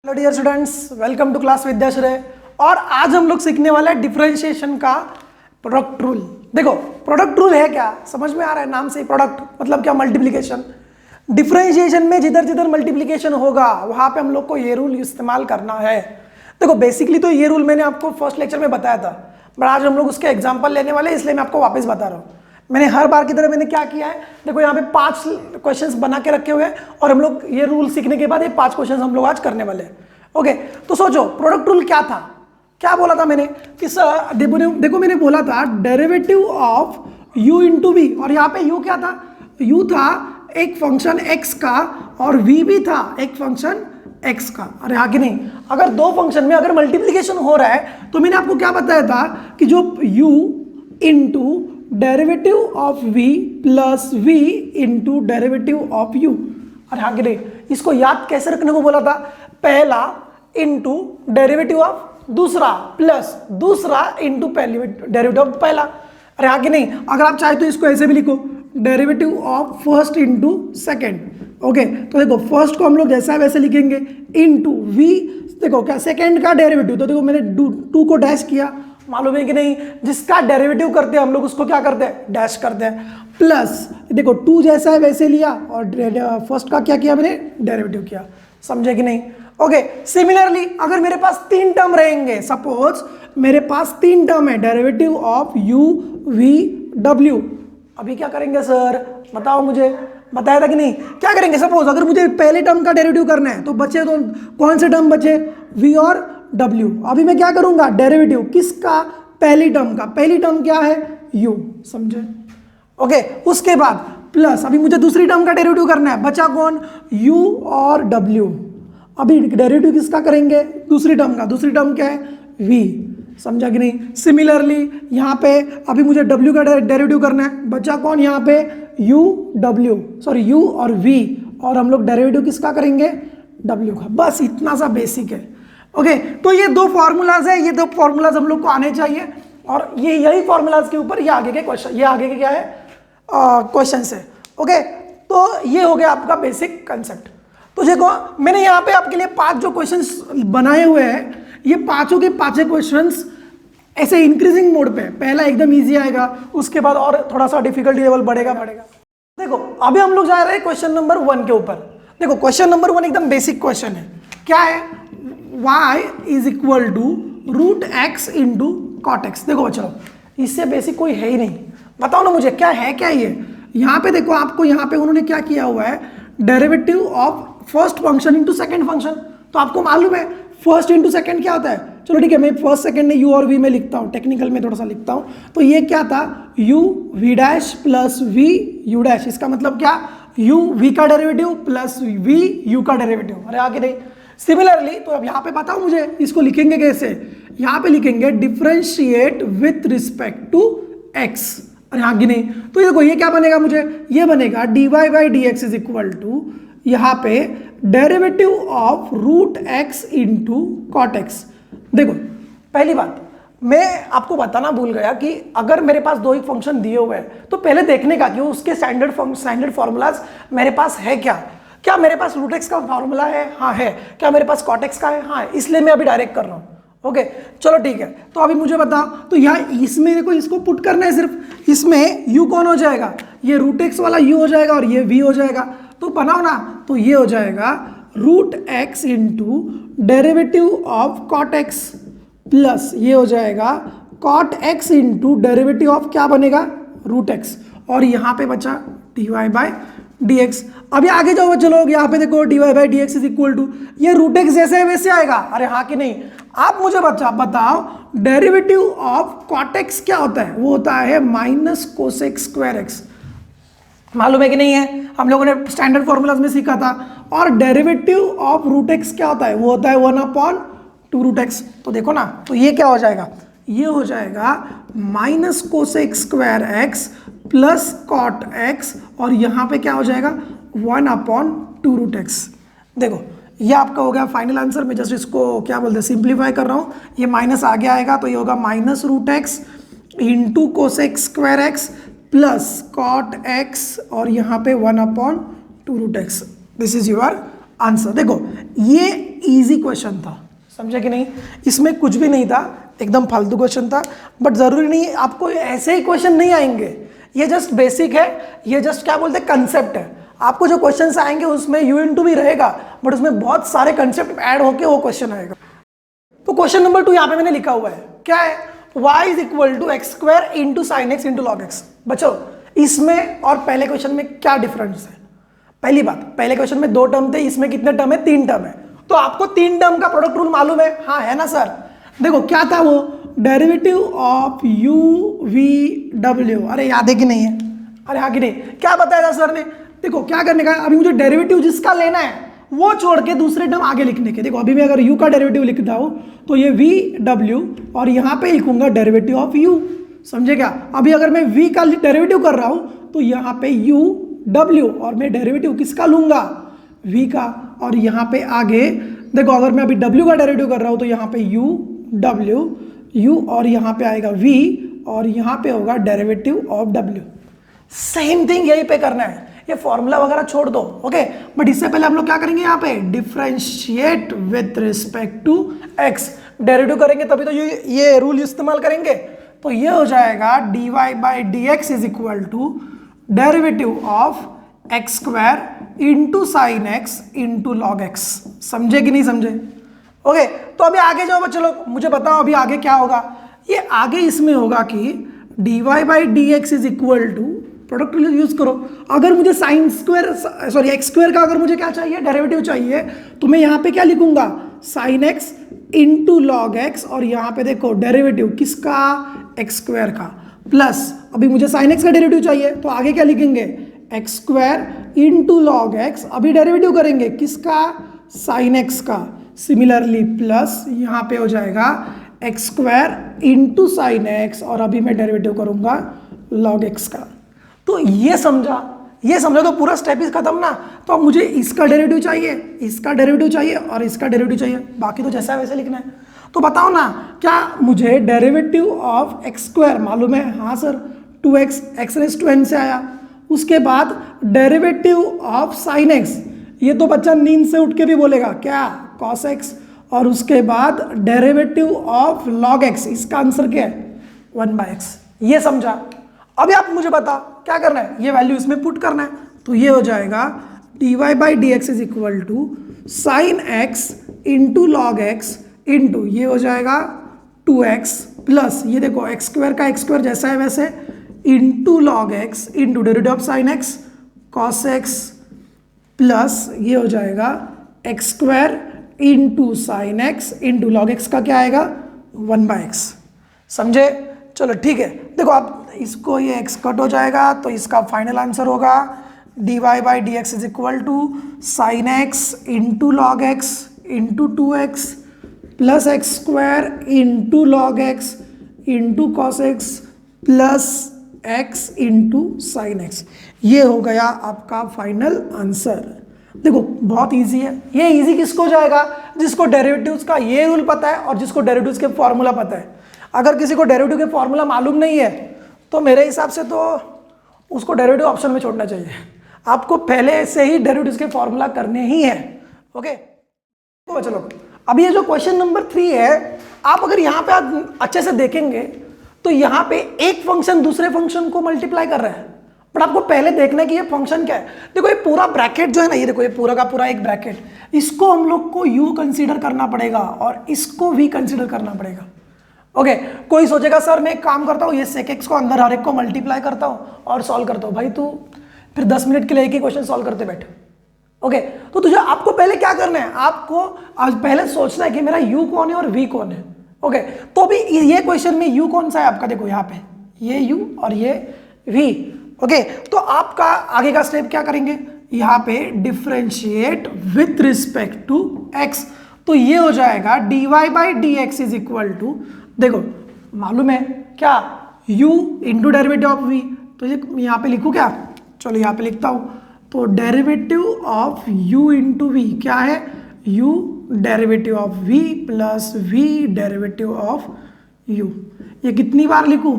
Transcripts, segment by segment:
Hello dear students, welcome to class Vidyashray. और आज हम लोग सीखने वाले हैं डिफरेंशिएशन का प्रोडक्ट रूल। देखो, प्रोडक्ट रूल है क्या, समझ में आ रहा है? नाम से ही प्रोडक्ट मतलब क्या, मल्टीप्लिकेशन। डिफरेंशिएशन में जिधर जिधर मल्टीप्लिकेशन होगा वहां पे हम लोग को ये रूल इस्तेमाल करना है। देखो, बेसिकली तो ये रूल मैंने आपको फर्स्ट लेक्चर में बताया था, बट आज हम लोग उसके एग्जाम्पल लेने वाले हैं, इसलिए मैं आपको वापस बता रहा हूँ। मैंने हर बार की तरह मैंने क्या किया है, देखो यहाँ पे 5 क्वेश्चंस बना के रखे हुए हैं और हम लोग ये रूल सीखने के बाद ये 5 क्वेश्चंस हम लोग आज करने वाले हैं। ओके, तो सोचो प्रोडक्ट रूल क्या था, क्या बोला था मैंने कि देखो मैंने बोला था derivative of u into v, और यहाँ पे u क्या था, u था एक फंक्शन x का और v भी था एक फंक्शन x का। अरे हाँ कि नहीं, अगर दो फंक्शन में अगर मल्टीप्लीकेशन हो रहा है तो मैंने आपको क्या बताया था कि जो u into derivative of v plus v into derivative of u। अरे हाँ कि नहीं, इसको याद कैसे रखने को बोला था, पहला इंटू डेरिवेटिव ऑफ दूसरा प्लस दूसरा इंटू डेरिवेटिव ऑफ पहला। अरे हाँ कि नहीं, अगर आप चाहे तो इसको ऐसे भी लिखो, derivative of first into second. Okay, तो देखो फर्स्ट को हम लोग जैसा है वैसे लिखेंगे इंटू v, देखो क्या सेकेंड का डेरिवेटिव, तो देखो मैंने 2 को डैश किया, मालूम है कि नहीं, जिसका डेरिवेटिव करते हैं हम लोग उसको क्या करते हैं, डैश करते हैं। प्लस देखो 2 जैसा है वैसे लिया और फर्स्ट का क्या किया मैंने, डेरिवेटिव किया। समझे कि नहीं? ओके, सिमिलरली अगर मेरे पास 3 टर्म रहेंगे, सपोज मेरे पास 3 टर्म है, derivative of u v w, अभी क्या करेंगे सर, बताओ मुझे, बताया था कि नहीं? क्या करेंगे, सपोज अगर मुझे पहले टर्म का डेरिवेटिव करना है तो बचे तो कौन से टर्म बचे, v और w। अभी मैं क्या करूंगा, डेरिवेटिव किसका, पहली टर्म का, पहली टर्म क्या है, u। समझे? ओके, उसके बाद प्लस अभी मुझे दूसरी टर्म का डेरिवेटिव करना है, बचा कौन, u और w। अभी डेरिवेटिव किसका करेंगे, दूसरी टर्म का, दूसरी टर्म क्या है, v। समझा कि नहीं? सिमिलरली यहाँ पे अभी मुझे w का डेरिवेटिव करना है, बचा कौन यहाँ पे, u और v, और हम लोग डेरिवेटिव किसका करेंगे, w का। बस इतना सा बेसिक है। ओके, तो ये 2 फॉर्मूलाज है, ये 2 फॉर्मूलाज हम लोग को आने चाहिए, और ये यही फॉर्मूलाज के ऊपर ये आगे के क्वेश्चन, ये आगे के क्या है, क्वेश्चन है। ओके, तो ये हो गया आपका बेसिक कंसेप्ट। तो देखो मैंने यहाँ पे आपके लिए 5 जो क्वेश्चंस बनाए हुए हैं, ये पांचों के 5 क्वेश्चंस ऐसे इंक्रीजिंग मोड पे, पहला एकदम इजी आएगा, उसके बाद और थोड़ा सा डिफिकल्टी लेवल बढ़ेगा। देखो अभी हम लोग जा रहे हैं क्वेश्चन नंबर 1 के ऊपर। देखो क्वेश्चन नंबर 1 एकदम बेसिक क्वेश्चन है, क्या है, y is equal to root x into cot x. देखो बच्चों, इससे बेसिक कोई है ही नहीं, बताओ ना मुझे क्या है, क्या ये। यहाँ पे देखो आपको, यहाँ पे उन्होंने क्या किया हुआ है, derivative of first function into second function. तो आपको मालूम है फर्स्ट इंटू सेकेंड क्या होता है, चलो ठीक है, मैं फर्स्ट सेकेंड ने u और v में लिखता हूँ, टेक्निकल में थोड़ा सा लिखता हूँ। तो ये क्या था, u v dash plus v u dash, इसका मतलब क्या, u v का डेरिवेटिव प्लस v u का डेरिवेटिव। अरे आगे नहीं। सिमिलरली तो अब यहाँ पे बताओ मुझे इसको लिखेंगे कैसे, यहाँ पे लिखेंगे differentiate with respect to x। अरे आगे नहीं, तो ये देखो ये क्या बनेगा मुझे, ये बनेगा dy by d x is equal to यहाँ पे derivative of root x into cot x. देखो पहली बात मैं आपको बताना भूल गया कि अगर मेरे पास 2 ही फंक्शन दिए हुए हैं तो पहले देखने का कि उसके स्टैंडर्ड फॉर्मूलाज मेरे पास है क्या मेरे पास रूट एक्स का फॉर्मूला है, हाँ है, क्या मेरे पास कॉट एक्स का है, हाँ है, इसलिए मैं अभी डायरेक्ट कर रहा हूँ। ओके चलो ठीक है, तो अभी मुझे बताओ, तो यहाँ इसमें देखो इसको पुट करना है सिर्फ, इसमें u कौन हो जाएगा, ये रूट एक्स वाला u हो जाएगा और ये v हो जाएगा। तो बनाओ ना, तो ये हो जाएगा root x into derivative of cot x plus ये हो जाएगा cot x into derivative of क्या बनेगा, रूट एक्स, और यहाँ पे बचा dy बाई डी एक्स। अभी आगे जाओ बच्चे लोग, यहाँ पे देखो dy by d x is equal to ये रूट एक्स जैसे है वैसे आएगा। अरे हाँ कि नहीं, आप मुझे बताओ डेरिवेटिव ऑफ कॉट एक्स क्या होता है, वो होता है माइनस कोसेक स्क्वायर एक्स। मालूम है कि नहीं है, हम लोगों ने स्टैंडर्ड फॉर्मूलाज में सीखा था। और डेरिवेटिव ऑफ रूट एक्स क्या होता है, वो होता है 1/2 रूट एक्स। तो देखो ना, तो ये क्या हो जाएगा, ये हो जाएगा minus cosec square x plus cot x, और यहाँ पे क्या हो जाएगा 1/2 रूट एक्स। देखो ये आपका हो गया फाइनल आंसर। मैं जस्ट इसको क्या बोलते हैं, सिंप्लीफाई कर रहा हूँ, ये माइनस आगे आएगा तो ये होगा minus root x into cosec square x plus cot x, और यहाँ पे 1/2 root x. This is your answer. देखो ये इजी क्वेश्चन था, समझे कि नहीं, इसमें कुछ भी नहीं था, एकदम फालतू क्वेश्चन था। बट जरूरी नहीं आपको ऐसे ही क्वेश्चन नहीं आएंगे, ये जस्ट बेसिक है, ये जस्ट क्या बोलते हैं कंसेप्ट है। आपको जो क्वेश्चंस आएंगे उसमें यू इंटू भी रहेगा, बट उसमें बहुत सारे कंसेप्ट ऐड होके वो क्वेश्चन आएगा। तो क्वेश्चन नंबर 2 यहाँ पे मैंने लिखा हुआ है, क्या है, y is equal to x square into sine x into log x. बच्चों इसमें और पहले क्वेश्चन में क्या डिफरेंस है? पहली बात, पहले क्वेश्चन में 2 टर्म थे, इसमें कितने टर्म है? 3 टर्म है। तो आपको 3 टर्म का प्रोडक्ट रूल मालूम है? हाँ है ना सर। देखो क्या था वो, derivative of u v w, अरे याद है कि नहीं है? अरे हाँ कि नहीं, क्या बताया था सर ने? देखो क्या करने का, अभी मुझे डेरिवेटिव जिसका लेना है वो छोड़ के दूसरे टर्म आगे लिखने के। देखो अभी मैं अगर u का डेरिवेटिव लिखता हूं तो ये v w और यहां पे लिखूंगा डेरिवेटिव ऑफ u, समझे क्या? अभी अगर मैं v का डेरिवेटिव कर रहा हूं तो यहां पे u w और मैं डेरिवेटिव किसका लूंगा? v का। और यहां पे आगे देखो अगर मैं अभी w का डेरिवेटिव कर रहा हूं तो यहां पे u w u और यहां पे आएगा v और यहां पे होगा derivative of w। Same thing यहीं पे करना है, ये फॉर्मूला वगैरह छोड़ दो, ओके। बट इससे पहले हम लोग क्या करेंगे, यहाँ पे differentiate with respect to x, derivative करेंगे तभी तो ये रूल इस्तेमाल करेंगे। तो ये हो जाएगा dy by d x is equal to derivative of x square into sine x into log x. समझे कि नहीं समझे? ओके तो अभी आगे जाओ चलो, मुझे बताओ अभी आगे क्या होगा। ये आगे इसमें होगा कि dy by d x is equal to, product use करो, अगर मुझे sine square sorry x square का अगर मुझे क्या चाहिए, डेरिवेटिव चाहिए, तो मैं यहाँ पे क्या लिखूंगा, sign x into log x और यहाँ पे देखो डेरिवेटिव किसका, एक्स स्क्वायर का, प्लस अभी मुझे साइन एक्स का डेरिवेटिव चाहिए तो आगे क्या लिखेंगे, x square into log x, अभी डेरिवेटिव करेंगे किसका, साइन एक्स का, सिमिलरली प्लस यहाँ पे हो जाएगा x square into sine x और अभी मैं डेरिवेटिव करूंगा लॉग एक्स का। तो ये समझा तो पूरा स्टेप इज खत्म ना। तो अब मुझे इसका डेरिवेटिव चाहिए, इसका डेरिवेटिव चाहिए और इसका डेरिवेटिव चाहिए, बाकी तो जैसा है वैसे लिखना है। तो बताओ ना, क्या मुझे डेरिवेटिव ऑफ एक्स स्क्वायर मालूम है? हाँ sir, 2x x raise to n से आया। उसके बाद डेरिवेटिव ऑफ साइन एक्स, ये तो बच्चा नींद से उठ के भी बोलेगा क्या, cos x। और उसके बाद डेरिवेटिव ऑफ log x, इसका आंसर क्या है, 1/x। ये समझा? अभी आप मुझे बताओ क्या करना है, ये वैल्यू इसमें पुट करना है। तो ये हो जाएगा dy by d x is equal to sine x into log x into ये हो जाएगा 2x प्लस ये देखो एक्स स्क्वायर का एक्स स्क्वायर जैसा है वैसे into log x into derivative of sine x cos x plus ये हो जाएगा x square into sine x into log x का क्या आएगा, 1/x। समझे? चलो ठीक है, देखो आप इसको ये x कट हो जाएगा तो इसका फाइनल आंसर होगा dy by d x is equal to sine x into log x into 2x plus x square into log x into cos x plus x into sine x. ये हो गया आपका final answer. देखो बहुत easy है, ये easy किसको जाएगा, जिसको डेरिवेटिव्स का ये रूल पता है और जिसको डेरिवेटिव्स के फॉर्मूला पता है। अगर किसी को डेरिवेटिव के फॉर्मूला मालूम नहीं है तो मेरे हिसाब से तो उसको डेरिवेटिव ऑप्शन में छोड़ना चाहिए। आपको पहले से ही डेरिवेटिव्स के फॉर्मूला करने ही है, ओके। तो चलो अभी ये जो क्वेश्चन नंबर 3 है, आप अगर यहाँ पे आप अच्छे से देखेंगे तो यहाँ पे एक फंक्शन दूसरे फंक्शन को मल्टीप्लाई कर रहा है, बट आपको पहले देखना है कि ये फंक्शन क्या है। देखो ये पूरा ब्रैकेट जो है ना, ये देखो ये पूरा का पूरा एक ब्रैकेट, इसको हम लोग को u कंसीडर करना पड़ेगा और इसको v कंसीडर करना पड़ेगा, ओके। कोई सोचेगा सर मैं एक काम करता हूँ, ये sec x को अंदर हर एक को मल्टीप्लाई करता हूँ और सॉल्व करता हूँ। भाई तू फिर 10 मिनट के लिए एक ही क्वेश्चन सॉल्व करते बैठ, ओके। तो तुझे आपको पहले क्या करना है, आपको आज पहले सोचना है कि मेरा u कौन है और v कौन है, ओके। तो भी ये क्वेश्चन में u कौन सा है आपका, देखो यहाँ पे ये u और ये v, ओके। तो आपका आगे का स्टेप क्या करेंगे, यहाँ पे differentiate with respect to x। तो ये हो जाएगा dy by d x is equal to, देखो मालूम है क्या, u into derivative of v। तो ये यहाँ पे लिखूँ क्या, चलो यहाँ पे लिखता हूँ। तो derivative of u into v क्या है, u derivative of v plus v derivative of u। ये कितनी बार लिखूँ,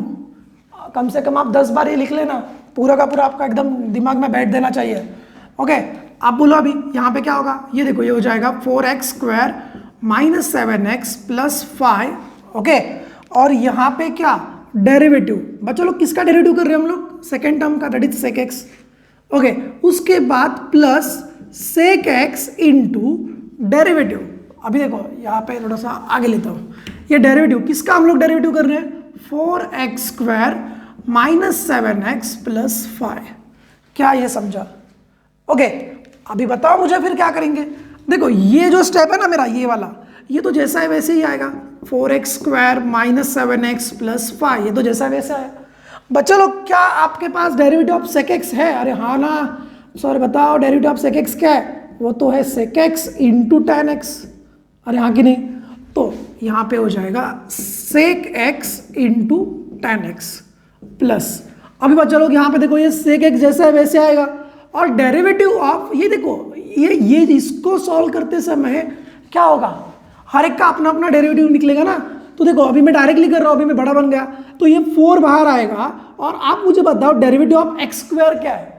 कम से कम आप 10 बार ये लिख लेना, पूरा का पूरा आपका एकदम दिमाग में बैठ देना चाहिए, ओके। आप बोलो अभी यहाँ पे क्या होगा, ये देखो ये हो जाएगा 4x square minus 7x plus 5, okay. और यहाँ पे क्या डेरिवेटिव, बच्चों लोग किसका डेरिवेटिव कर रहे हैं हम लोग, सेकेंड टर्म का, that is sec x, okay. उसके बाद plus sec x into derivative. अभी देखो यहाँ पे थोड़ा सा आगे लेता हूँ, ये डेरिवेटिव किसका हम लोग डेरिवेटिव कर रहे हैं, 4x square minus 7x plus 5। क्या ये समझा, ओके। अभी बताओ मुझे फिर क्या करेंगे। देखो ये जो स्टेप है ना मेरा, ये वाला, ये तो जैसा है वैसे ही आएगा, 4x square minus 7x plus 5, ये तो जैसा वैसा है। बच्चों लोग क्या आपके पास डेरिवेटिव ऑफ सेक एक्स है, अरे हाँ ना सर बताओ डेरिवेटिव ऑफ सेक एक्स क्या है, वो तो है sec x into tan x, अरे हाँ कि नहीं। तो यहाँ पे हो जाएगा sec x into tan x plus, अभी बच्चा लोग यहाँ पे देखो ये सेक एक्स जैसा है वैसे आएगा, और डेरिवेटिव ऑफ ये देखो ये इसको सॉल्व करते समय क्या होगा, हर एक का अपना अपना डेरिवेटिव निकलेगा ना। तो देखो अभी मैं डायरेक्टली कर रहा हूँ, अभी मैं बड़ा बन गया तो ये 4 बाहर आएगा, और आप मुझे बताओ डेरिवेटिव ऑफ एक्स स्क्वायर क्या है,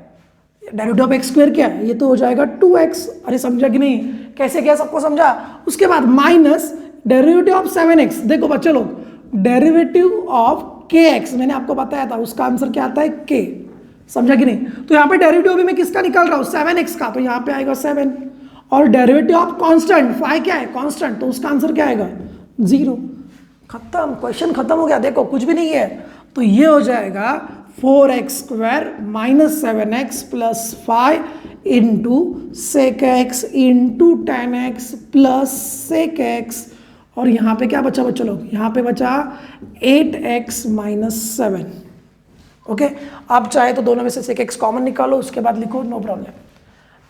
डेरिवेटिव ऑफ एक्स स्क्वायर क्या है, ये तो हो जाएगा 2x, अरे समझा कि नहीं, कैसे क्या सबको समझा। उसके बाद माइनस डेरिवेटिव ऑफ 7x, देखो बच्चे लोग डेरिवेटिव ऑफ kx मैंने आपको बताया था, उसका आंसर क्या आता है k, समझा कि नहीं। तो यहाँ पे डेरिवेटिव अभी मैं किसका निकाल रहा हूँ, 7x का, तो यहाँ पे आएगा 7, और डेरिवेटिव ऑफ कांस्टेंट 5 क्या है कांस्टेंट, तो उसका आंसर क्या आएगा 0, खत्म, क्वेश्चन खत्म हो गया, देखो कुछ भी नहीं है। तो ये हो जाएगा 4x square minus 7x plus 5 into sec x into tan x plus sec x, और यहाँ पे क्या बचा बच्चों लोग, यहाँ पे बचा 8x माइनस 7, ओके। आप चाहे तो दोनों में से सेक एक्स कॉमन निकालो, उसके बाद लिखो, नो प्रॉब्लम,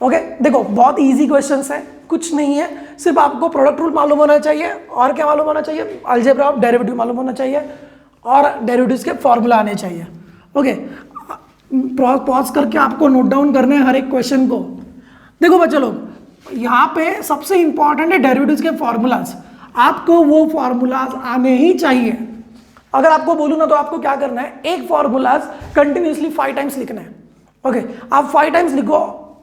ओके। देखो बहुत इजी क्वेश्चंस है, कुछ नहीं है, सिर्फ आपको प्रोडक्ट रूल मालूम होना चाहिए, और क्या मालूम होना चाहिए, अलजेब्रा ऑफ डेरिवेटिव मालूम होना चाहिए, और डेरिवेटिव्स के फॉर्मूला आने चाहिए, ओके। पॉज करके आपको नोट डाउन करना है हर एक क्वेश्चन को। देखो बच्चों लोग यहाँ पे सबसे इंपॉर्टेंट है डेरिवेटिव्स के फॉर्मूलाज, आपको वो फॉर्मूलाज आने ही चाहिए। अगर आपको बोलूँ ना तो आपको क्या करना है, एक फॉर्मूलाज कंटिन्यूसली 5 टाइम्स लिखना है, ओके। आप 5 टाइम्स लिखो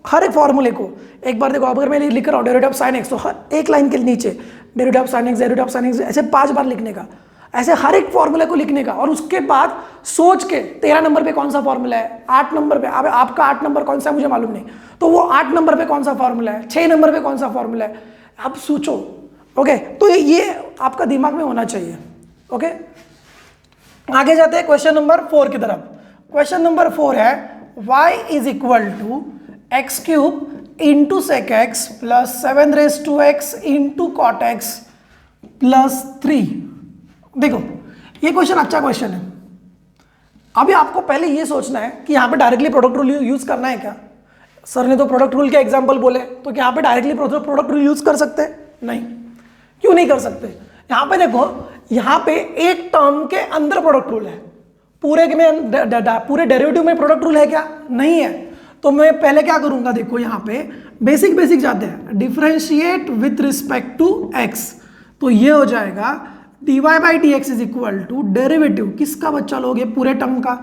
हर एक फॉर्मूले को। एक बार देखो, अगर मैं लिख रहा हूँ डेरिवेटिव ऑफ साइन एक्स, तो हर एक लाइन के नीचे derivative of sine x, derivative of sine x, ऐसे 5 बार लिखने का, ऐसे हर एक फॉर्मूले को लिखने का, और उसके बाद सोच के 13 नंबर पे कौन सा फॉर्मूला है, 8 नंबर पे, अब आपका 8 नंबर कौन सा है मुझे मालूम नहीं, तो वो 8 नंबर पे कौन सा फॉर्मूला है, 6 नंबर पे कौन सा फॉर्मूला है, आप सोचो, ओके। तो ये आपका दिमाग में होना चाहिए, ओके। आगे जाते हैं क्वेश्चन नंबर 4 की तरफ। क्वेश्चन नंबर 4 है y is equal to x cube into sec x plus 7 raise to x into cot x plus 3। देखो ये क्वेश्चन अच्छा क्वेश्चन है। अभी आपको पहले ये सोचना है कि यहाँ पे डायरेक्टली प्रोडक्ट रूल यूज करना है क्या, सर ने तो प्रोडक्ट रूल के एग्जांपल बोले, तो क्या यहाँ पे डायरेक्टली प्रोडक्ट रूल यूज कर सकते हैं, नहीं, क्यों नहीं कर सकते। यहाँ पे देखो, यहाँ पे एक टर्म के अंदर प्रोडक्ट रूल है, पूरे डेरिवेटिव में प्रोडक्ट रूल है क्या, नहीं है। तो मैं पहले क्या करूंगा, देखो यहाँ पे बेसिक जाते हैं, differentiate with respect to x, तो ये हो जाएगा dy by d x is equal to derivative किसका बच्चा लोगे, पूरे टर्म का,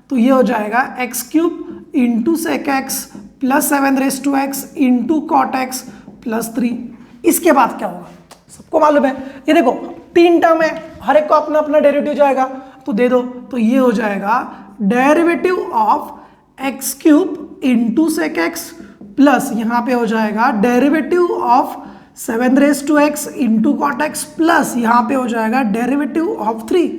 तो ये हो जाएगा x cube into sec x plus 7 raise to x into cot x plus 3। इसके बाद क्या होगा सबको मालूम है, ये देखो 3 टर्म है, हर एक को अपना अपना डेरिवेटिव जाएगा, तो दे दो, तो ये हो जाएगा derivative of x cube into sec x plus यहाँ पे हो जाएगा derivative of 7 raise to x into cot x plus यहाँ पे हो जाएगा डेरिवेटिव ऑफ 3।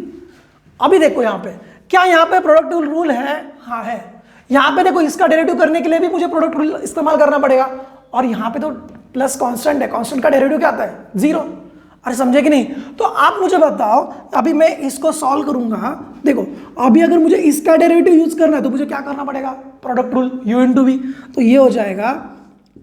अभी देखो यहाँ पे क्या यहाँ पे प्रोडक्ट रूल है, हाँ है। यहाँ पे देखो इसका डेरिवेटिव करने के लिए भी मुझे प्रोडक्ट रूल इस्तेमाल करना पड़ेगा, और यहाँ पे तो प्लस कांस्टेंट है, कांस्टेंट का डेरिवेटिव क्या आता है 0। अरे समझे कि नहीं। तो आप मुझे बताओ, अभी मैं इसको सॉल्व करूंगा, देखो अभी अगर मुझे इसका डेरिवेटिव यूज करना है तो मुझे क्या करना पड़ेगा, product rule u into v, तो ये हो जाएगा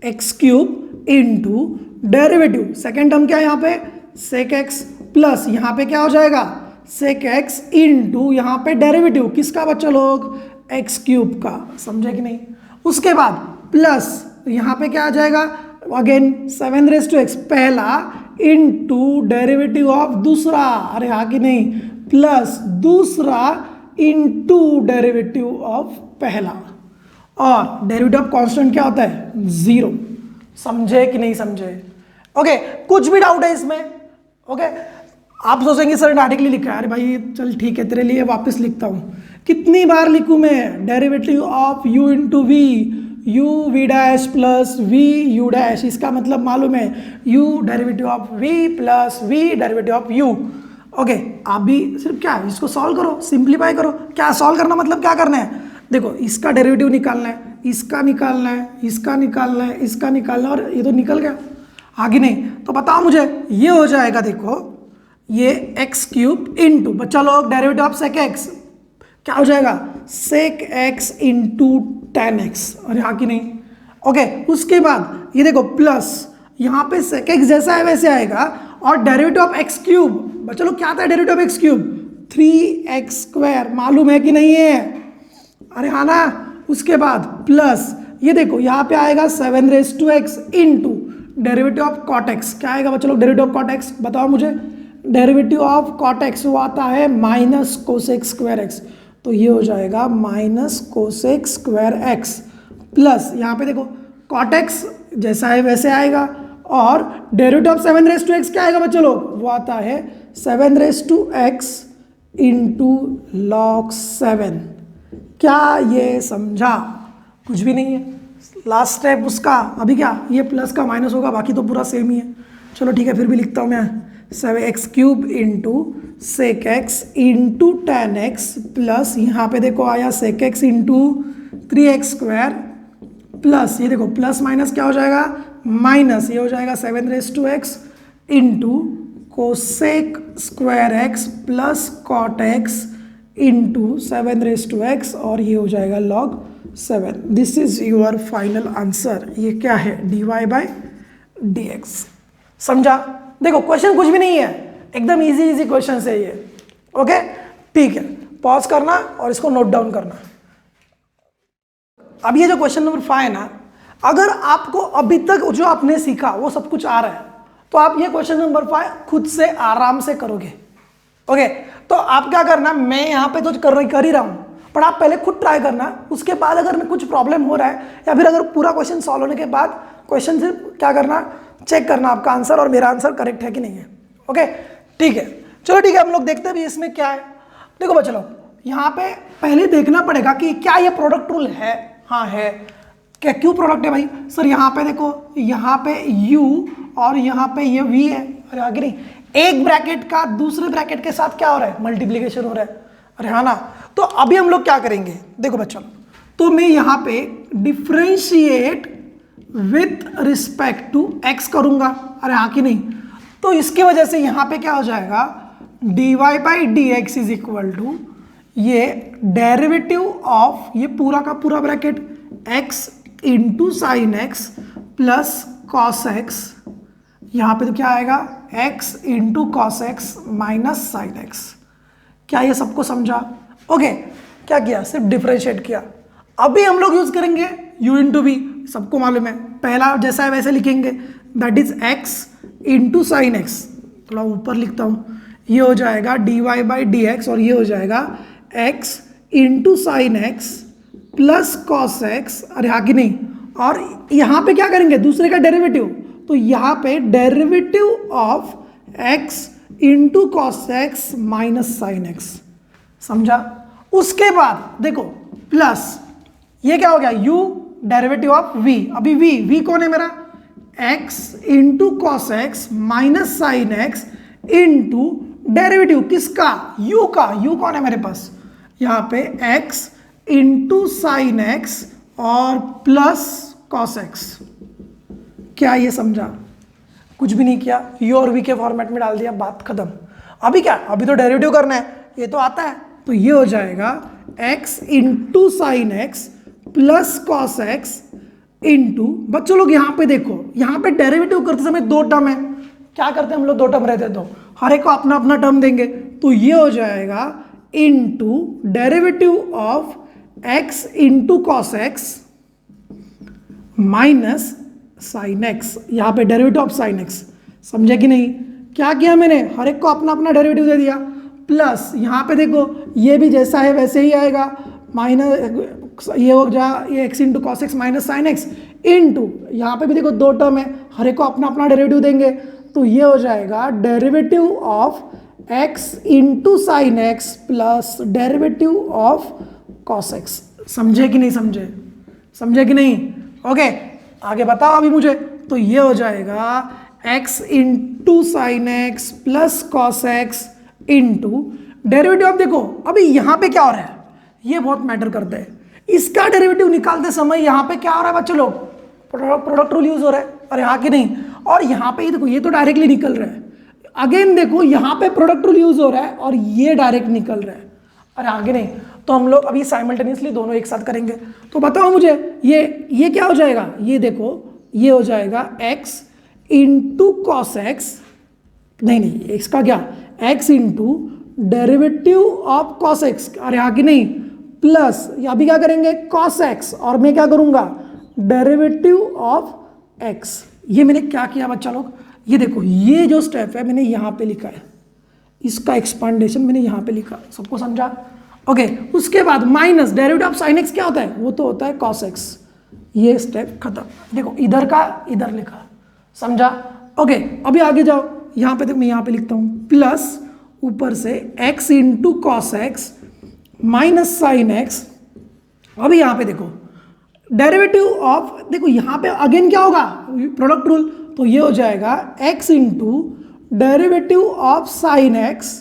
x cube into derivative, second term क्या है यहाँ पे सेक एक्स प्लस यहाँ पे क्या हो जाएगा सेक एक्स इंटू यहाँ पे डेरिवेटिव किसका बच्चा लोग, एक्स क्यूब का, समझे कि नहीं। उसके बाद प्लस यहाँ पे क्या आ जाएगा, अगेन 7 रेज टू एक्स पहला इंटू डेरिवेटिव ऑफ दूसरा, अरे हाँ कि नहीं, प्लस दूसरा इंटू डेरिवेटिव ऑफ पहला। और डेरिवेटिव ऑफ कांस्टेंट क्या होता है? 0। समझे कि नहीं समझे? ओके, कुछ भी डाउट है इसमें? ओके, आप सोचेंगे सर डायरेक्टली लिखा है, अरे भाई चल ठीक है तेरे लिए वापस लिखता हूँ। कितनी बार लिखूँ मैं? Derivative of u into v, u v dash plus v u dash, इसका मतलब मालूम है u derivative of v plus v derivative of u। Okay, आप भी सिर्फ क्या है, इसको सॉल्व करो, सिंप्लीफाई करो। क्या सॉल्व करना मतलब क्या करना है? देखो, इसका डेरिवेटिव निकालना है, इसका निकालना है, इसका निकालना है, इसका निकालना है, और ये तो निकल गया, आगे नहीं। तो बताओ मुझे, ये हो जाएगा, देखो ये एक्स क्यूब इंटू, बच्चा लोग डेरिवेटिव ऑफ सेक एक्स क्या हो जाएगा? Sec x into tan x, और यहाँ की नहीं। ओके, उसके बाद ये देखो प्लस, यहाँ पे सेक एक्स जैसा है वैसे आएगा, और डेरिवेटिव ऑफ एक्स क्यूब, बच्चा लोग क्या था derivative of x cube? 3x², मालूम है कि नहीं है? अरे हाँ ना। उसके बाद प्लस ये देखो यहाँ पे आएगा 7x into derivative of cot x, क्या आएगा बच्चों लोग डेरिवेटिव ऑफ कॉट एक्स? बताओ मुझे। डेरिवेटिव ऑफ कॉट एक्स वो आता है माइनस कोसेक स्क्वायर एक्स, तो ये हो जाएगा minus cosec square x, plus यहाँ पे देखो कॉट एक्स जैसा है वैसे आएगा, और डेरिवेटिव ऑफ 7x क्या आएगा बच्चों लोग? वो आता है 7x इंटू log 7। क्या ये समझा? कुछ भी नहीं है। लास्ट स्टेप उसका, अभी क्या ये प्लस का माइनस होगा, बाकी तो पूरा सेम ही है। चलो ठीक है, फिर भी लिखता हूँ मैं 7x³ into sec x into tan x, plus यहाँ पे देखो आया सेक एक्स इंटू 3x², प्लस ये देखो प्लस माइनस क्या हो जाएगा? माइनस, ये हो जाएगा 7x into cosec square x plus cot x into 7x, और ये हो जाएगा log 7। This is your final answer. ये क्या है? dy/dx। समझा? देखो क्वेश्चन कुछ भी नहीं है, एकदम इजी क्वेश्चन है ये। ओके ठीक है, पॉज करना और इसको नोट डाउन करना। अब ये जो क्वेश्चन नंबर 5 है ना, अगर आपको अभी तक जो आपने सीखा वो सब कुछ आ रहा है, तो आप ये क्वेश्चन नंबर 5 खुद से आराम से करोगे। ओके, तो आप क्या करना, मैं यहाँ पे तो कर ही रहा हूँ, पर आप पहले खुद ट्राई करना। उसके बाद अगर कुछ प्रॉब्लम हो रहा है, या फिर अगर पूरा क्वेश्चन सॉल्व होने के बाद क्वेश्चन से क्या करना, चेक करना आपका आंसर और मेरा आंसर करेक्ट है कि नहीं है। ओके ठीक है, चलो ठीक है, हम लोग देखते हैं भी इसमें क्या है। देखो बच्चों लोग, यहाँ पे पहले देखना पड़ेगा कि क्या ये प्रोडक्ट रूल है। हाँ है। क्या क्यों प्रोडक्ट है भाई? सर यहाँ पे देखो, यहाँ पे u और यहाँ पे ये v है, अरे आगे नहीं, एक ब्रैकेट का दूसरे ब्रैकेट के साथ क्या हो रहा है? मल्टीप्लीकेशन हो रहा है। अरे हाँ ना। तो अभी हम लोग क्या करेंगे, देखो बच्चों, तो मैं यहाँ पे differentiate with respect to x करूंगा। अरे हाँ कि नहीं? तो इसकी वजह से यहाँ पे क्या हो जाएगा, dy/dx इज इक्वल टू ये डेरिवेटिव ऑफ ये पूरा का पूरा bracket x into sine x plus cos x, यहाँ पे तो क्या आएगा x into cos x minus sine x. क्या ये सबको समझा? ओके, क्या किया, सिर्फ डिफरेंशिएट किया। अभी हम लोग यूज करेंगे u इंटू वी, सबको मालूम है, पहला जैसा है वैसे लिखेंगे, that is x into sine x. थोड़ा ऊपर लिखता हूँ, ये हो जाएगा dy/dx और ये हो जाएगा x into sine x plus cos x. अरे हाँ कि नहीं? और यहाँ पे क्या करेंगे, दूसरे का डेरिवेटिव, तो यहाँ पे derivative of x into cos x minus sine x. समझा? उसके बाद देखो प्लस ये क्या हो गया, u डेरिवेटिव ऑफ v। अभी v कौन है मेरा, x into cos x minus sine x into derivative किसका, u का। u कौन है मेरे पास, यहाँ पे x इंटू साइन एक्स और प्लस कॉस एक्स। क्या ये समझा? कुछ भी नहीं किया, u और v के फॉर्मेट में डाल दिया, बात खत्म। अभी क्या, अभी तो डेरिवेटिव करना है, ये तो आता है, तो ये हो जाएगा x into sine x plus cos x into, बच्चों लोग यहाँ पे देखो, यहाँ पे डेरिवेटिव करते समय दो टर्म है, क्या करते हैं हम लोग, दो टर्म रहते तो हर एक को अपना अपना टर्म देंगे, तो ये हो जाएगा into derivative of x into cos x minus sine x, यहाँ पे डेरिवेटिव ऑफ साइन एक्स। समझे कि नहीं? क्या किया मैंने, हर एक को अपना अपना डेरिवेटिव दे दिया, प्लस यहाँ पे देखो ये भी जैसा है वैसे ही आएगा, माइनस ये हो जा, ये x into cos x minus sine x into, यहाँ पे भी देखो दो टर्म है, हर एक को अपना अपना डेरिवेटिव देंगे, तो ये हो जाएगा derivative of x into sine x plus derivative of cos x. समझे कि नहीं समझे? समझे कि नहीं? ओके, आगे बताओ अभी मुझे। तो ये हो जाएगा x into sine x plus cos x into derivative of, देखो अभी यहाँ पे क्या हो रहा है, ये बहुत मैटर करता है। इसका डेरिवेटिव निकालते समय यहाँ पे क्या हो रहा है बच्चों लोग, प्रोडक्ट रूल यूज हो रहा है, और यहाँ के नहीं, और यहाँ पे ये देखो ये तो डायरेक्टली निकल रहा है। अगेन देखो यहाँ पे प्रोडक्ट रूल यूज हो रहा है और ये डायरेक्ट निकल रहा है, और आगे नहीं। तो हम लोग अभी साइमल्टेनियसली दोनों एक साथ करेंगे। तो बताओ मुझे ये क्या हो जाएगा, ये देखो ये हो जाएगा x इंटू कॉस एक्स, नहीं इसका क्या, x into derivative of cos x, अरे आगे नहीं, प्लस अभी क्या करेंगे कॉस एक्स, और मैं क्या करूंगा डेरिवेटिव ऑफ एक्स। ये मैंने क्या किया बच्चा लोग, ये देखो ये जो स्टेप है मैंने यहाँ पे लिखा है, इसका एक्सपांडेशन मैंने यहाँ पे लिखा, सबको समझा? ओके, उसके बाद minus derivative of sine x क्या होता है, वो तो होता है कॉस एक्स। ये स्टेप खत्म, देखो इधर का इधर लिखा, समझा? ओके, अभी आगे जाओ, यहाँ पे देखो मैं यहाँ पे लिखता हूँ प्लस ऊपर से x into cos x minus sine x. अभी यहाँ पे देखो डेरिवेटिव ऑफ, देखो यहाँ पे अगेन क्या होगा प्रोडक्ट रूल, तो ये हो जाएगा x into derivative of sine x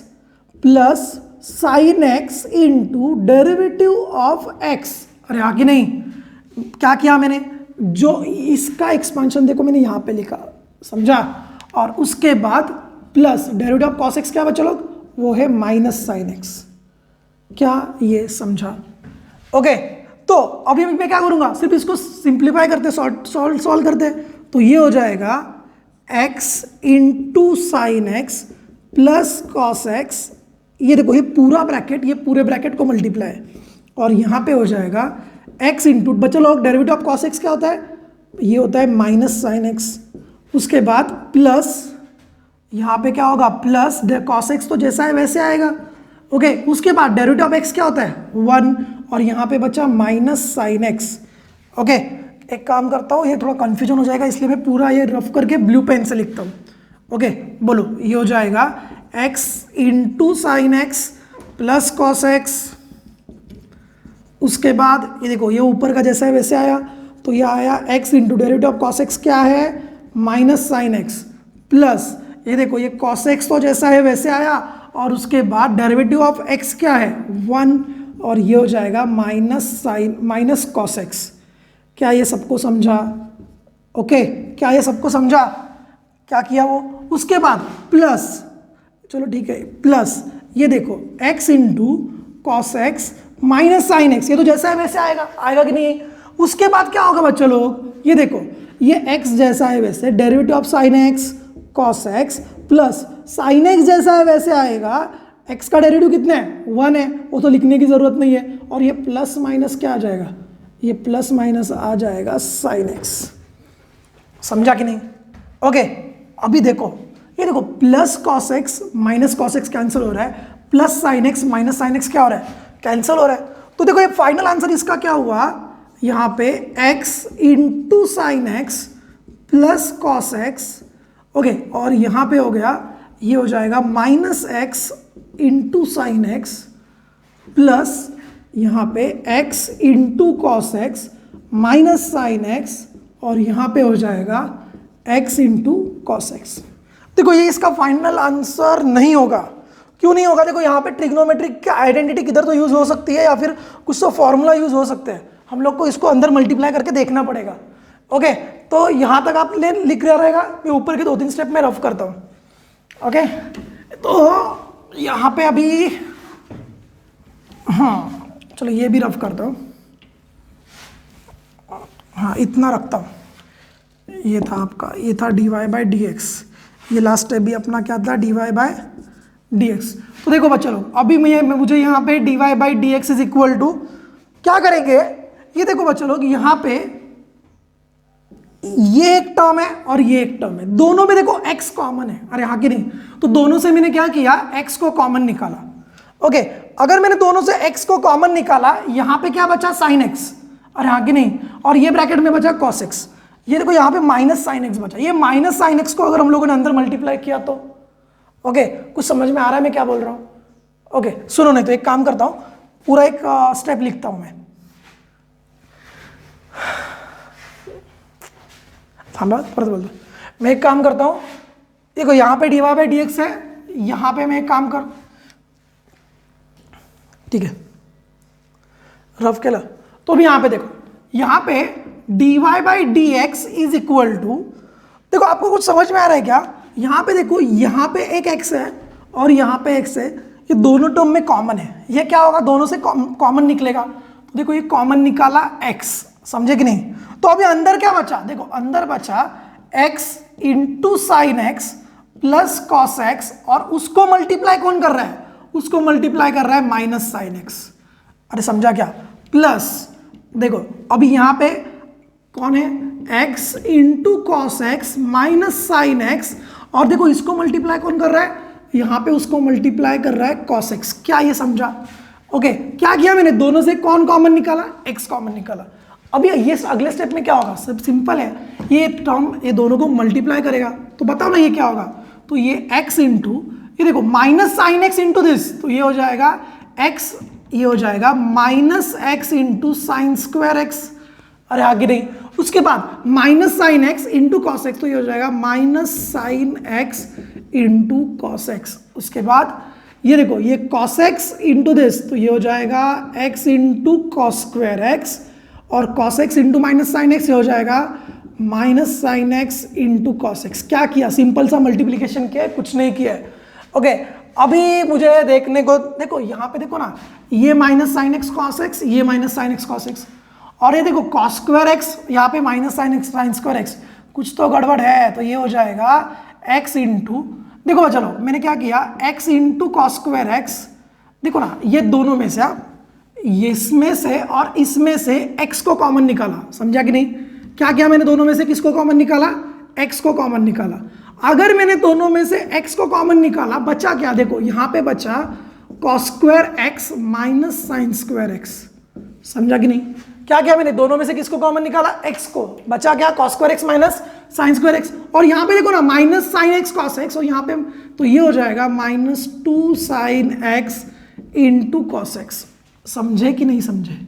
plus sign x into derivative of x. अरे आगे नहीं, क्या किया मैंने, जो इसका एक्सपांशन देखो मैंने यहाँ पे लिखा, समझा? और उसके बाद plus derivative of cos x क्या बच्चा लोग, वो है माइनस साइन एक्स। क्या ये समझा? ओके, तो अभी मैं क्या करूंगा, सिर्फ इसको सिंप्लीफाई करते, सॉल्व करते, तो ये हो जाएगा x into sine x plus cos x, ये देखो ये पूरा ब्रैकेट, ये पूरे ब्रैकेट को मल्टीप्लाई, और यहाँ पे हो जाएगा x इंटू, बच्चा लोग डेरिवेटिव ऑफ कॉस एक्स क्या होता है, ये होता है माइनस साइन एक्स। उसके बाद प्लस यहाँ पे क्या होगा प्लस कॉस एक्स, तो जैसा है वैसे आएगा। ओके, उसके बाद डेरिवेटिव ऑफ एक्स क्या होता है 1, और यहाँ पे बचा माइनस साइन एक्स। ओके, एक काम करता हूँ, ये थोड़ा कंफ्यूजन हो जाएगा इसलिए मैं पूरा ये रफ करके ब्लू पेन से लिखता हूँ। ओके, बोलो, ये हो जाएगा x into sine x plus cos x. उसके बाद ये देखो ये ऊपर का जैसा है वैसे आया, तो ये आया x into derivative of cos x क्या है माइनस साइन एक्स, प्लस ये देखो ये कॉस एक्स तो जैसा है वैसे आया, और उसके बाद डेरिवेटिव ऑफ x क्या है 1, और ये हो जाएगा माइनस कॉस एक्स। क्या ये सबको समझा? ओके, क्या ये सबको समझा? क्या किया वो? उसके बाद प्लस, चलो ठीक है, प्लस ये देखो x into cos x minus sine x, ये तो जैसा है वैसे आएगा, आएगा कि नहीं? उसके बाद क्या होगा बच्चों लोग, ये देखो ये x जैसा है वैसे derivative of sine x cos x plus sine x जैसा है वैसे आएगा, x का डेरिवेटिव कितना है 1 है, वो तो लिखने की जरूरत नहीं है, और ये प्लस माइनस क्या आ जाएगा, ये प्लस माइनस आ जाएगा साइन एक्स। समझा कि नहीं? ओके, अभी देखो ये देखो plus cos x minus cos x cancel हो रहा है, plus sine x minus sine x क्या हो रहा है, कैंसिल हो रहा है। तो देखो ये फाइनल आंसर इसका क्या हुआ, यहाँ पे x into sine x plus cos x. Okay, और यहाँ पे हो गया, ये हो जाएगा minus x into sine x plus यहाँ पे x into cos x minus sine x, और यहाँ पे हो जाएगा x इंटू कॉस एक्स। देखो ये इसका फाइनल आंसर नहीं होगा, क्यों नहीं होगा? देखो यहाँ पे ट्रिग्नोमेट्रिक की आइडेंटिटी किधर तो यूज हो सकती है, या फिर कुछ तो फॉर्मूला यूज हो सकते हैं, हम लोग को इसको अंदर मल्टीप्लाई करके देखना पड़ेगा। ओके, तो यहाँ तक आप लिख रहा रहेगा, मैं ऊपर के 2-3 स्टेप में रफ करता हूँ। ओके, तो यहाँ पे अभी हाँ चलो ये भी रफ करता हूँ, हाँ इतना रखता हूँ। ये था आपका, ये था dy/dx, ये लास्ट स्टेप भी अपना क्या था dy/dx। तो देखो बच्चा लोग, अभी मुझे यहाँ पे dy/dx इज इक्वल टू क्या करेंगे, ये देखो बच्चा लोग यहाँ पे ये एक टर्म है और ये एक टर्म है, दोनों में देखो x कॉमन है, अरे हाँ कि नहीं? तो दोनों से मैंने क्या किया, x को कॉमन निकाला। ओके, अगर मैंने दोनों से x को कॉमन निकाला, यहां पे क्या बचा sin x, अरे आगे नहीं, और ये ब्रैकेट में बचा cos x, ये देखो यहाँ पे माइनस साइन एक्स बचा, ये माइनस साइन एक्स को अगर हम लोगों ने अंदर मल्टीप्लाई किया तो ओके, कुछ समझ में आ रहा है मैं क्या बोल रहा हूँ? ओके सुनो, नहीं तो एक काम करता हूँ, पूरा एक स्टेप लिखता हूँ मैं, बोल दो, मैं एक काम करता हूँ, देखो यहाँ पे dy बाई डी एक्स है, यहाँ पे मैं एक काम कर, ठीक है रफ के ला, तो अभी यहाँ पे देखो, यहाँ पे dy by d x is equal to, देखो आपको कुछ समझ में आ रहा है क्या? यहाँ पे देखो, यहाँ पे एक x है और यहाँ पे x है, ये दोनों टर्म में कॉमन है, ये क्या होगा, दोनों से कॉमन निकलेगा, तो देखो ये कॉमन निकाला x, समझे कि नहीं? तो अभी अंदर क्या बचा, देखो अंदर बचा x into sine x plus cos x, और उसको मल्टीप्लाई कौन कर रहा है, उसको मल्टीप्लाई कर रहा है माइनस साइन एक्स, अरे समझा क्या? प्लस देखो अभी यहाँ पे कौन है, x into cos x minus sine x, और देखो इसको मल्टीप्लाई कौन कर रहा है, यहाँ पे उसको मल्टीप्लाई कर रहा है कॉस एक्स, क्या ये समझा? ओके, क्या किया मैंने, दोनों से कौन कॉमन निकाला, x कॉमन निकाला। अब ये अगले स्टेप में क्या होगा, सब सिंपल है, ये टर्म ये दोनों को मल्टीप्लाई करेगा, तो बताओ ना ये क्या होगा, तो ये x इंटू, ये देखो minus sine x into this, तो ये हो जाएगा x, ये हो जाएगा minus x into sine square x, अरे आगे नहीं, उसके बाद minus sine x into cos x, तो ये हो जाएगा minus sine x into cos x, उसके बाद ये देखो ये कॉस एक्स इंटू दिस, तो ये हो जाएगा x into cos square x, और cos x into minus sine x, ये हो जाएगा minus sine x into cos x. क्या किया, सिंपल सा मल्टीप्लीकेशन किया है, कुछ नहीं किया है। ओके, अभी मुझे देखने को, देखो यहाँ पे देखो ना, ये minus sine x cos x, ये minus sine x cos x, और ये देखो कॉस स्क्वायर एक्स, यहाँ पे minus sine x sine square x, कुछ तो गड़बड़ है, तो ये हो जाएगा x इंटू, देखो चलो मैंने क्या किया, x into cos square x, देखो ना ये दोनों में से, ये इसमें से और इसमें से x को कॉमन निकाला, समझा कि नहीं? क्या किया मैंने, दोनों में से किसको कॉमन निकाला, x को कॉमन निकाला। अगर मैंने दोनों में से x को कॉमन निकाला, बचा क्या, देखो यहाँ पे बचा cos square x minus sign square x, समझा कि नहीं? क्या किया मैंने, दोनों में से किसको कॉमन निकाला, x को, बचा क्या, cos square x minus sign square x, और यहाँ पे देखो ना minus sine x cos x, और यहाँ पे तो ये हो जाएगा minus two sine x into cos x, समझे कि नहीं समझे?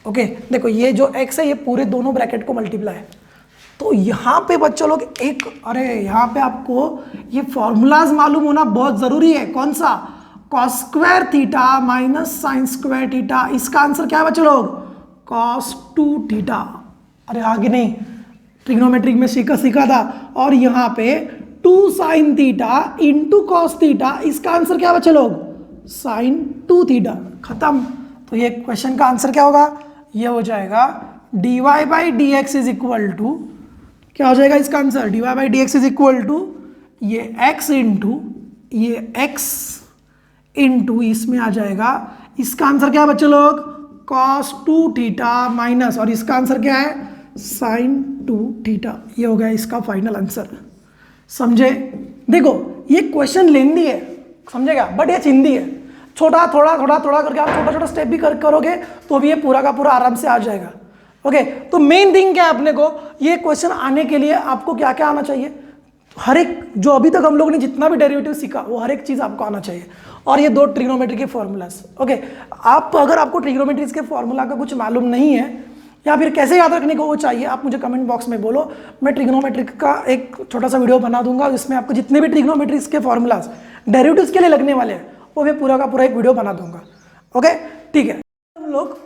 ओके देखो ये जो x है ये पूरे दोनों ब्रैकेट को मल्टीप्लाई है, तो यहाँ पे बच्चों लोग एक, अरे यहाँ पे आपको ये फॉर्मूलाज मालूम होना बहुत जरूरी है। कौन सा, cos square theta minus sine square theta, इसका आंसर क्या है बच्चों लोग, कॉस 2 थीटा, अरे आगे नहीं, ट्रिग्नोमेट्रिक में सीखा था, और यहाँ पे 2 sine theta into cos theta, इसका आंसर क्या बच्चे लोग, साइन 2 थीटा, खत्म। तो ये क्वेश्चन का आंसर क्या होगा, ये हो जाएगा dy by d x is equal to, क्या हो जाएगा इसका answer, dy by d x is equal to ये x इंटू ये x इंटू इसमें आ जाएगा, इसका आंसर क्या है बच्चे लोग, cos 2 थीटा माइनस, और इसका आंसर क्या है, sin 2 थीटा, ये हो गया इसका फाइनल आंसर, समझे? देखो ये क्वेश्चन लेंदी है, समझेगा, बट ये चिंदी है, छोटा थोड़ा थोड़ा थोड़ा करके आप छोटा छोटा स्टेप भी करोगे तो भी ये पूरा का पूरा आराम से आ जाएगा। ओके, तो मेन थिंग क्या है, अपने को ये क्वेश्चन आने के लिए आपको क्या क्या आना चाहिए, हर एक जो अभी तक हम लोग ने जितना भी डेरिवेटिव सीखा वो हर एक चीज़ आपको आना चाहिए, और ये 2 ट्रिग्नोमेट्री के फॉर्मूलाज। ओके, आप अगर आपको ट्रिग्नोमेट्रीज के फॉर्मूला का कुछ मालूम नहीं है या फिर कैसे याद रखने को वो चाहिए, आप मुझे कमेंट बॉक्स में बोलो, मैं ट्रिग्नोमेट्रिक का एक छोटा सा वीडियो बना दूंगा, जिसमें आपको जितने भी ट्रिग्नोमेट्रीज के फॉर्मूलाज डेरिवेटिव्स के लिए लगने वाले हैं वो मैं पूरा का पूरा एक वीडियो बना दूंगा। ओके ठीक है, हम लोग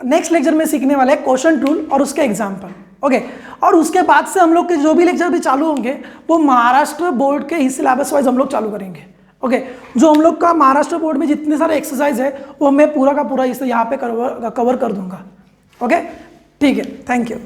नेक्स्ट लेक्चर में सीखने वाले हैं क्वेश्चन टूल और उसके एग्जाम्पल। ओके, और उसके बाद से हम लोग के जो भी लेक्चर भी चालू होंगे वो महाराष्ट्र बोर्ड के ही सिलेबस वाइज हम लोग चालू करेंगे। ओके, जो हम लोग का महाराष्ट्र बोर्ड में जितने सारे एक्सरसाइज है वो मैं पूरा का पूरा इसे यहाँ पे कवर कर दूंगा। ओके ठीक है, थैंक यू।